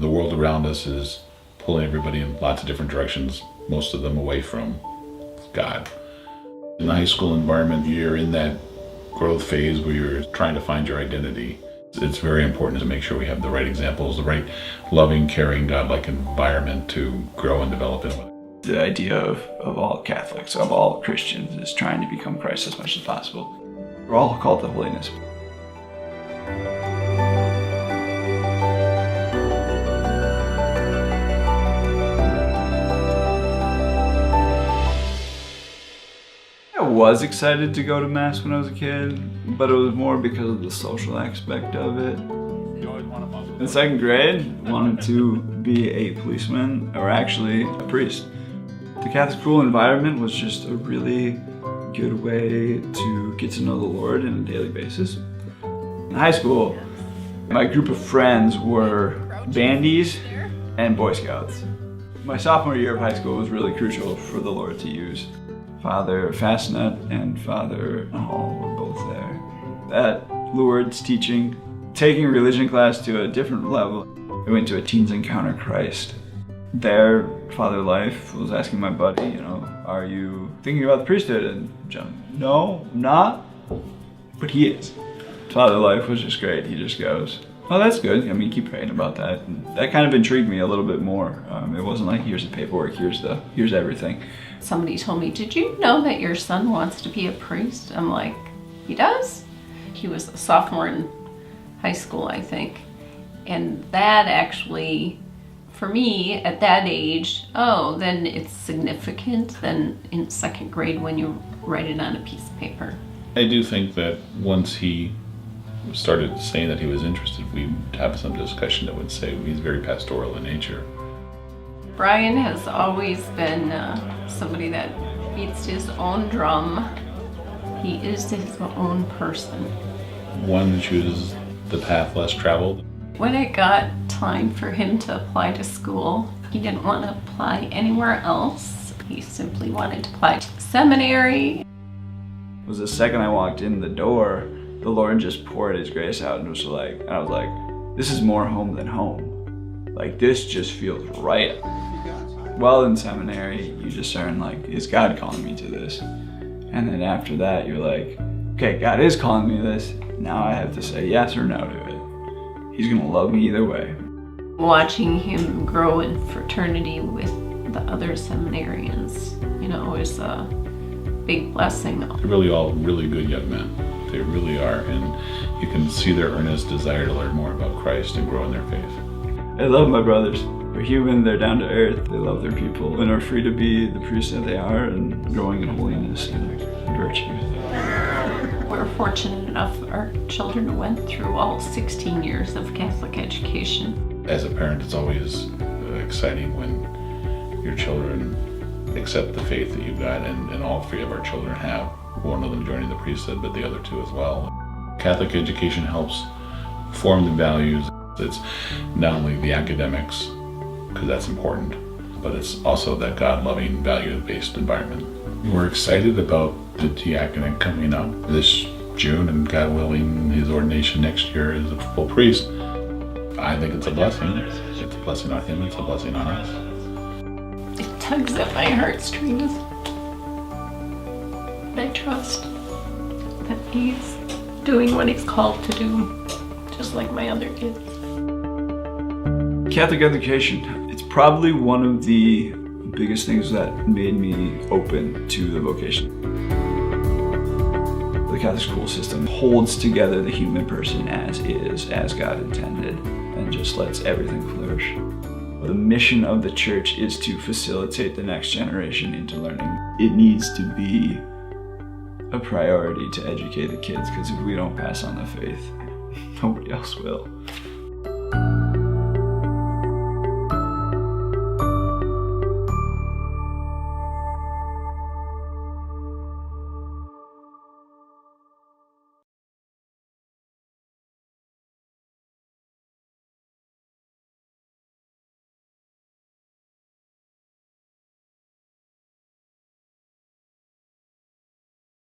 The world around us is pulling everybody in lots of different directions, most of them away from God. In the high school environment, you're in that growth phase where you're trying to find your identity. It's very important to make sure we have the right examples, the right loving, caring, God-like environment to grow and develop in. The idea of all Catholics, of all Christians, is trying to become Christ as much as possible. We're all called to holiness. I was excited to go to Mass when I was a kid, but it was more because of the social aspect of it. In second grade, I wanted to be a policeman, or actually a priest. The Catholic school environment was just a really good way to get to know the Lord on a daily basis. In high school, my group of friends were bandies and Boy Scouts. My sophomore year of high school was really crucial for the Lord to use. Father Fastnut and Father Hall were both there. At Lourdes teaching, taking religion class to a different level. We went to a Teens Encounter Christ. There, Father Life was asking my buddy, are you thinking about the priesthood? And John, no, I'm not, but he is. Father Life was just great. He just goes, oh, that's good. Keep praying about that. And that kind of intrigued me a little bit more. It wasn't like, here's the paperwork, here's everything. Somebody told me, did you know that your son wants to be a priest? I'm like, he does? He was a sophomore in high school, I think. And that actually, for me, at that age, then it's significant than in second grade when you write it on a piece of paper. I do think that once he started saying that he was interested, we'd have some discussion that would say he's very pastoral in nature. Brian has always been somebody that beats his own drum. He is his own person. One that chooses the path less traveled. When it got time for him to apply to school, he didn't want to apply anywhere else. He simply wanted to apply to the seminary. It was the second I walked in the door, the Lord just poured His grace out, and I was like, this is more home than home. Like, this just feels right. While in seminary, you discern, is God calling me to this? And then after that, you're like, okay, God is calling me to this. Now I have to say yes or no to it. He's gonna love me either way. Watching him grow in fraternity with the other seminarians, is a big blessing. They're really all really good young men. They really are, and you can see their earnest desire to learn more about Christ and grow in their faith. I love my brothers. They're human, they're down to earth, they love their people, and are free to be the priests that they are and growing in holiness and virtue. We're fortunate enough our children went through all 16 years of Catholic education. As a parent, it's always exciting when your children accept the faith that you've got, and all three of our children have. One of them joining the priesthood, but the other two as well. Catholic education helps form the values. It's not only the academics, because that's important, but it's also that God-loving, value-based environment. We're excited about the diaconate coming up this June, and God willing, his ordination next year as a full priest. I think it's a blessing. It's a blessing on him, it's a blessing on us. It tugs at my heartstrings. But I trust that he's doing what he's called to do, just like my other kids. Catholic education, it's probably one of the biggest things that made me open to the vocation. The Catholic school system holds together the human person as is, as God intended, and just lets everything flourish. The mission of the church is to facilitate the next generation into learning. It needs to be a priority to educate the kids, because if we don't pass on the faith, nobody else will.